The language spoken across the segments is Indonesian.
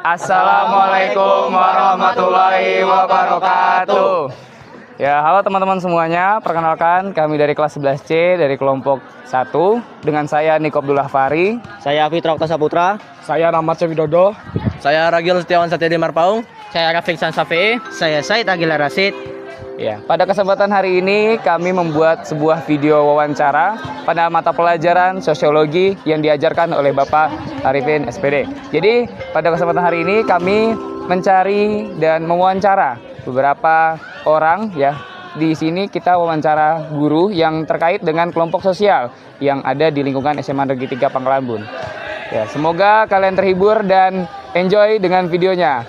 Assalamualaikum warahmatullahi wabarakatuh. Ya, halo teman-teman semuanya. Perkenalkan, kami dari kelas 11C dari kelompok 1 dengan saya Niko Abdullah Fahri. Saya Fitra Oktasa Putra. Saya Rahmat Widodo. Saya Ragil Setiawan Satyadi Marpaung. Saya Rafiq Sansafi. Saya Said Agila Rasid. Ya, pada kesempatan hari ini kami membuat sebuah video wawancara pada mata pelajaran sosiologi yang diajarkan oleh Bapak Arifin SPD. Jadi, pada kesempatan hari ini kami mencari dan mewawancara beberapa orang ya. Di sini kita wawancara guru yang terkait dengan kelompok sosial yang ada di lingkungan SMA Negeri 3 Pangkalan Bun. Ya, semoga kalian terhibur dan enjoy dengan videonya.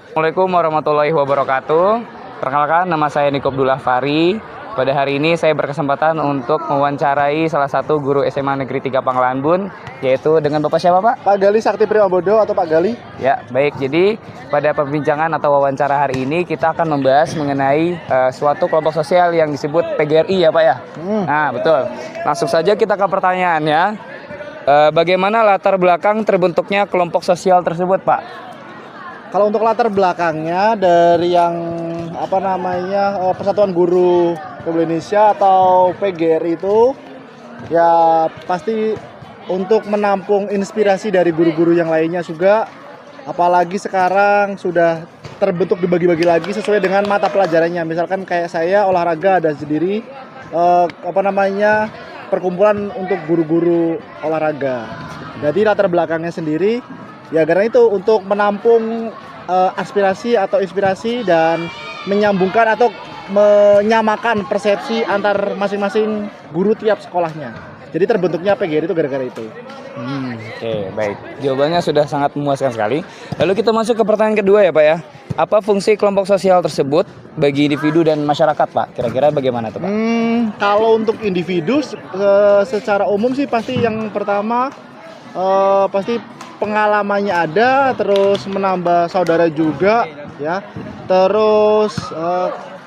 Assalamualaikum warahmatullahi wabarakatuh. Perkenalkan, nama saya Niko Abdullah Fahri. Pada hari ini saya berkesempatan untuk mewawancarai salah satu guru SMA Negeri 3 Pangkalan Bun, yaitu dengan Bapak siapa, Pak? Pak Gali Sakti Priambodo atau Pak Gali. Ya, baik. Jadi pada perbincangan atau wawancara hari ini kita akan membahas mengenai suatu kelompok sosial yang disebut PGRI ya, Pak ya? Nah, betul. Langsung saja kita ke pertanyaannya. Bagaimana latar belakang terbentuknya kelompok sosial tersebut, Pak? Kalau untuk latar belakangnya dari yang Persatuan Guru Republik Indonesia atau PGRI itu ya pasti untuk menampung inspirasi dari guru-guru yang lainnya juga, apalagi sekarang sudah terbentuk dibagi-bagi lagi sesuai dengan mata pelajarannya. Misalkan kayak saya olahraga ada sendiri perkumpulan untuk guru-guru olahraga. Jadi latar belakangnya sendiri ya karena itu untuk menampung aspirasi atau inspirasi dan menyambungkan atau menyamakan persepsi antar masing-masing guru tiap sekolahnya. Jadi terbentuknya PGRI itu gara-gara itu. Oke, baik. Jawabannya sudah sangat memuaskan sekali. Lalu kita masuk ke pertanyaan kedua ya, Pak ya. Apa fungsi kelompok sosial tersebut bagi individu dan masyarakat, Pak? Kira-kira bagaimana tuh, Pak? Kalau untuk individu secara umum sih pasti yang pertama pasti pengalamannya ada, terus menambah saudara juga ya. Terus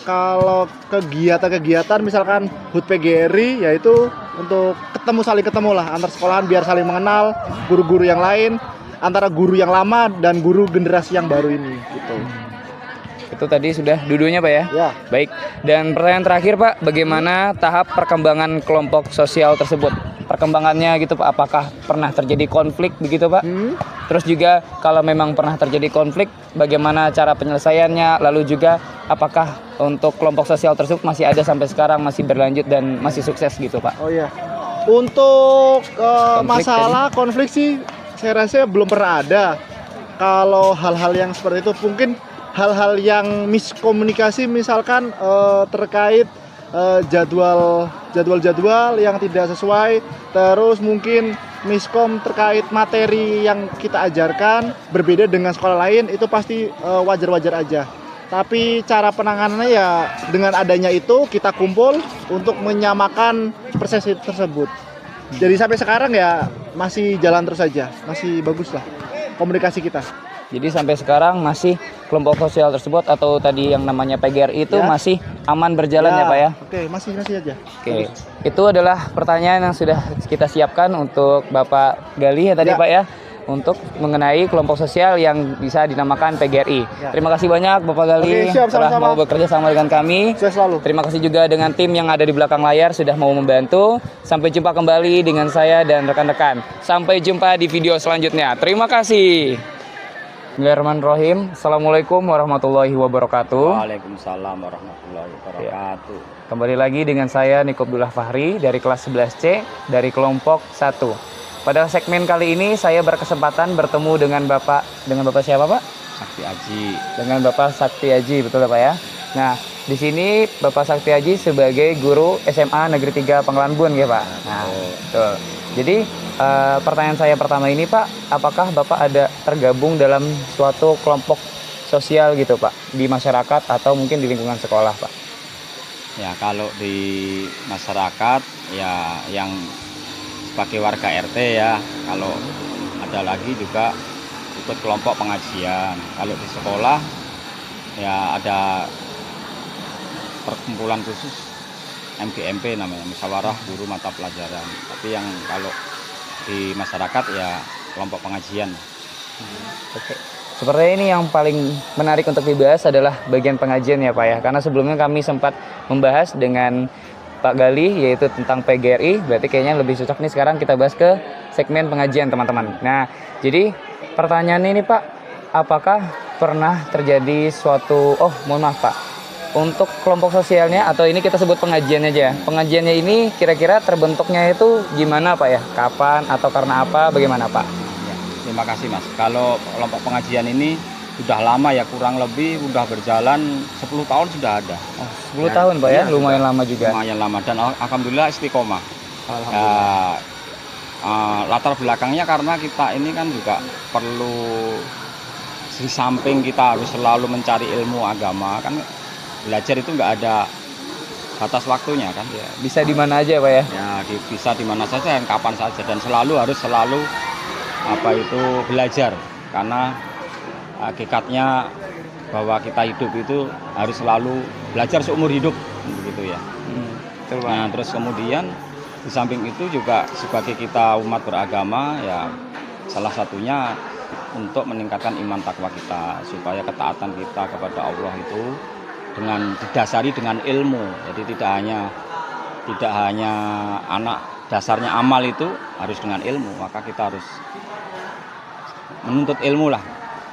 kalau kegiatan-kegiatan misalkan HUT PGRI yaitu untuk saling ketemu lah antar sekolahan biar saling mengenal guru-guru yang lain, antara guru yang lama dan guru generasi yang baru ini gitu. Itu tadi sudah dudunya, Pak ya? Ya. Baik. Dan pertanyaan terakhir, Pak, bagaimana tahap perkembangan kelompok sosial tersebut? Perkembangannya gitu, Pak, apakah pernah terjadi konflik begitu, Pak? Terus juga kalau memang pernah terjadi konflik, bagaimana cara penyelesaiannya? Lalu juga apakah untuk kelompok sosial tersebut masih ada sampai sekarang, masih berlanjut dan masih sukses gitu, Pak? Oh iya. Untuk masalah konflik sih saya rasa belum pernah ada. Kalau hal-hal yang seperti itu mungkin hal-hal yang miskomunikasi misalkan terkait jadwal yang tidak sesuai, terus mungkin miskom terkait materi yang kita ajarkan berbeda dengan sekolah lain, itu pasti wajar-wajar aja. Tapi cara penanganannya ya dengan adanya itu kita kumpul untuk menyamakan persepsi tersebut. Jadi sampai sekarang ya masih jalan terus saja, masih bagus lah komunikasi kita. Jadi sampai sekarang masih kelompok sosial tersebut atau tadi yang namanya PGRI itu masih aman berjalan ya, Pak ya? Oke, masih aja. Oke. Itu adalah pertanyaan yang sudah kita siapkan untuk Bapak Gali ya tadi, Pak ya, untuk mengenai kelompok sosial yang bisa dinamakan PGRI. Terima kasih banyak Bapak Gali telah mau bekerja sama dengan kami. Saya selalu. Terima kasih juga dengan tim yang ada di belakang layar sudah mau membantu. Sampai jumpa kembali dengan saya dan rekan-rekan. Sampai jumpa di video selanjutnya. Terima kasih. Bismillahirrahmanirrahim. Assalamualaikum warahmatullahi wabarakatuh. Waalaikumsalam warahmatullahi wabarakatuh. Kembali lagi dengan saya Niko Abdullah Fahri dari kelas 11C dari kelompok 1. Pada segmen kali ini saya berkesempatan bertemu dengan Bapak siapa, Pak? Sakti Aji. Dengan Bapak Sakti Aji, betul ya, Pak ya? Nah, di sini Bapak Sakti Aji sebagai guru SMA Negeri 3 Pangkalan Bun ya, Pak? Nah, betul. Jadi pertanyaan saya pertama ini, Pak, apakah Bapak ada tergabung dalam suatu kelompok sosial gitu, Pak, di masyarakat atau mungkin di lingkungan sekolah, Pak? Ya, kalau di masyarakat ya yang sebagai warga RT ya, kalau ada lagi juga ikut kelompok pengajian. Kalau di sekolah ya ada perkumpulan khusus MGMP namanya, musyawarah guru mata pelajaran. Tapi yang kalau di masyarakat ya kelompok pengajian. Oke. Sepertinya ini yang paling menarik untuk dibahas adalah bagian pengajian ya Pak ya. Karena sebelumnya kami sempat membahas dengan Pak Gali yaitu tentang PGRI. Berarti kayaknya lebih cocok nih sekarang kita bahas ke segmen pengajian teman-teman. Nah, jadi pertanyaannya ini Pak, apakah pernah terjadi suatu, mohon maaf Pak, untuk kelompok sosialnya atau ini kita sebut pengajiannya aja. Pengajiannya ini kira-kira terbentuknya itu gimana Pak ya? Kapan atau karena apa? Bagaimana Pak? Ya, terima kasih Mas. Kalau kelompok pengajian ini sudah lama ya, kurang lebih sudah berjalan 10 tahun sudah ada. 10 Ya, tahun Pak ya, iya, lumayan sudah. lama juga. Lumayan lama dan alhamdulillah istiqomah. Alhamdulillah. Latar belakangnya karena kita ini kan juga perlu, di samping kita harus selalu mencari ilmu agama, kan belajar itu nggak ada batas waktunya kan. Bisa di mana aja Pak ya? Ya bisa di mana saja dan kapan saja, dan harus selalu belajar, karena hakikatnya bahwa kita hidup itu harus selalu belajar seumur hidup begitu ya. Betul Pak. Nah, terus kemudian di samping itu juga sebagai kita umat beragama ya, salah satunya untuk meningkatkan iman takwa kita supaya ketaatan kita kepada Allah itu didasari dengan ilmu. Jadi tidak hanya anak dasarnya amal itu harus dengan ilmu, maka kita harus menuntut ilmu lah,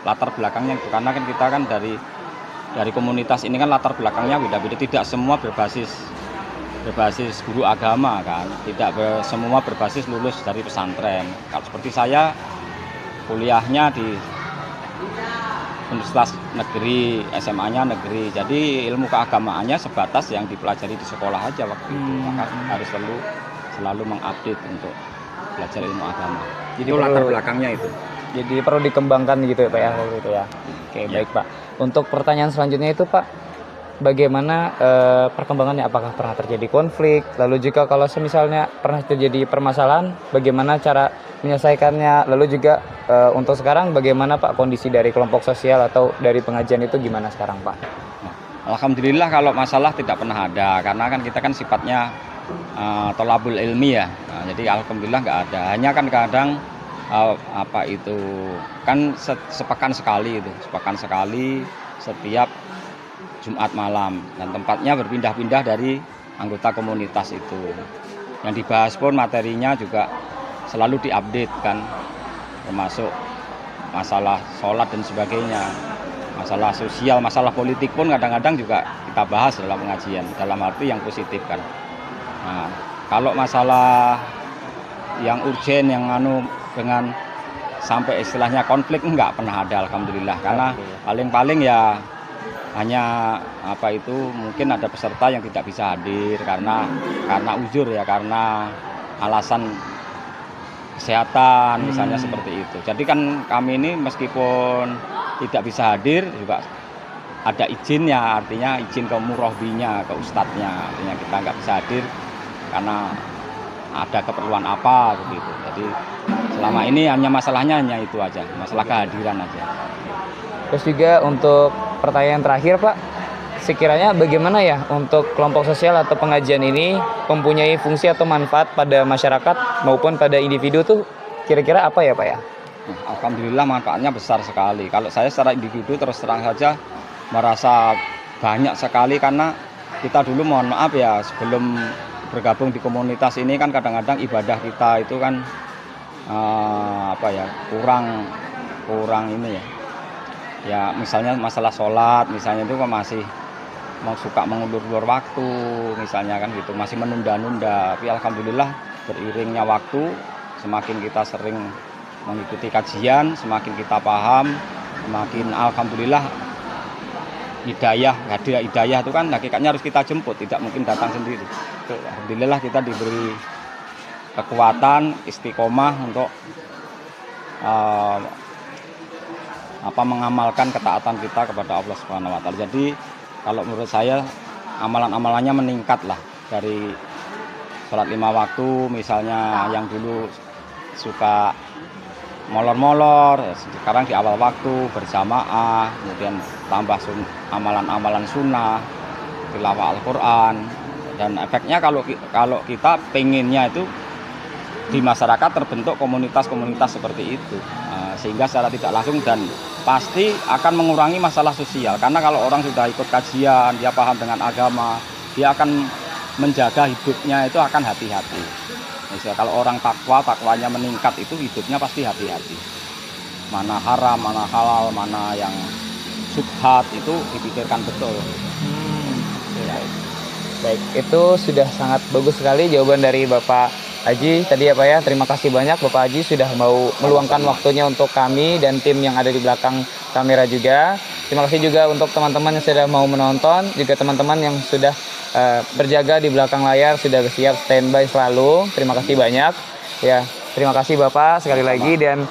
latar belakangnya itu. Karena kan kita kan dari komunitas ini kan latar belakangnya beda-beda, tidak semua berbasis guru agama kan, tidak semua berbasis lulus dari pesantren. Kalau seperti saya kuliahnya di Universitas Negeri, SMA-nya negeri, jadi ilmu keagamaannya sebatas yang dipelajari di sekolah aja waktu itu. Maka harus selalu mengupdate untuk belajar ilmu agama. Jadi Itu latar belakangnya itu. Jadi perlu dikembangkan gitu ya Pak ya, waktu itu ya. Oke, Ya. baik Pak. Untuk pertanyaan selanjutnya itu Pak, bagaimana perkembangannya? Apakah pernah terjadi konflik? Lalu juga kalau misalnya pernah terjadi permasalahan, bagaimana cara menyelesaikannya? Lalu juga untuk sekarang bagaimana Pak kondisi dari kelompok sosial atau dari pengajian itu gimana sekarang Pak? Nah, alhamdulillah kalau masalah tidak pernah ada, karena kan kita kan sifatnya tolabul ilmi ya. Nah, jadi alhamdulillah nggak ada. Hanya kan kadang kan sepekan sekali setiap Jumat malam, dan tempatnya berpindah-pindah dari anggota komunitas itu. Yang dibahas pun materinya juga selalu diupdate kan, termasuk masalah sholat dan sebagainya, masalah sosial, masalah politik pun kadang-kadang juga kita bahas dalam pengajian, dalam arti yang positif kan. Nah, kalau masalah yang urgen, yang dengan sampai istilahnya konflik enggak pernah ada alhamdulillah, karena paling-paling ya hanya mungkin ada peserta yang tidak bisa hadir karena uzur ya, karena alasan kesehatan misalnya seperti itu. Jadi kan kami ini meskipun tidak bisa hadir juga ada izinnya, artinya izin ke murabbinya, ke ustadznya, artinya kita nggak bisa hadir karena ada keperluan apa begitu. Jadi selama ini masalahnya hanya itu aja, masalah kehadiran aja. Terus juga untuk pertanyaan terakhir Pak, sekiranya bagaimana ya untuk kelompok sosial atau pengajian ini mempunyai fungsi atau manfaat pada masyarakat maupun pada individu tuh kira-kira apa ya Pak ya? Alhamdulillah manfaatnya besar sekali. Kalau saya secara individu terus terang saja merasa banyak sekali, karena kita dulu mohon maaf ya, sebelum bergabung di komunitas ini kan kadang-kadang ibadah kita itu kan kurang ini ya. Ya misalnya masalah sholat misalnya itu kan masih suka mengulur-ulur waktu misalnya kan gitu, masih menunda-nunda. Tapi alhamdulillah beriringnya waktu, semakin kita sering mengikuti kajian, semakin kita paham, semakin alhamdulillah hidayah itu kan hakikatnya harus kita jemput, tidak mungkin datang sendiri. Alhamdulillah kita diberi kekuatan istiqomah untuk mengamalkan ketaatan kita kepada Allah Subhanahu wa taala. Jadi kalau menurut saya amalan-amalannya meningkat lah, dari sholat 5 waktu misalnya yang dulu suka molor-molor, sekarang di awal waktu berjamaah, kemudian tambah amalan-amalan sunnah, tilawah Al-Quran, dan efeknya kalau kita pengennya itu di masyarakat terbentuk komunitas-komunitas seperti itu. sehingga secara tidak langsung dan pasti akan mengurangi masalah sosial. Karena kalau orang sudah ikut kajian, dia paham dengan agama, dia akan menjaga hidupnya itu akan hati-hati. Misalnya kalau orang takwa, takwanya meningkat itu hidupnya pasti hati-hati. Mana haram, mana halal, mana yang subhat itu dipikirkan betul. Baik, itu sudah sangat bagus sekali jawaban dari Bapak Haji tadi ya Pak ya. Terima kasih banyak Bapak Haji sudah mau meluangkan waktunya untuk kami dan tim yang ada di belakang kamera juga. Terima kasih juga untuk teman-teman yang sudah mau menonton, juga teman-teman yang sudah berjaga di belakang layar, sudah siap standby selalu. Terima kasih banyak. Ya, terima kasih Bapak sekali lagi dan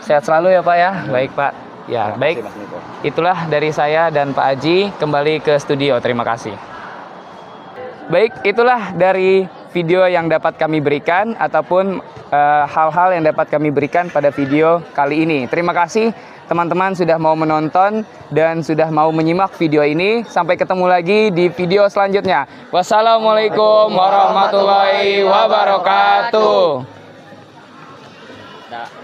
sehat selalu ya Pak ya. Baik Pak. Ya, baik. Itulah dari saya dan Pak Haji kembali ke studio. Terima kasih. Baik, itulah dari video yang dapat kami berikan ataupun hal-hal yang dapat kami berikan pada video kali ini. Terima kasih teman-teman sudah mau menonton dan sudah mau menyimak video ini. Sampai ketemu lagi di video selanjutnya. Wassalamualaikum warahmatullahi wabarakatuh.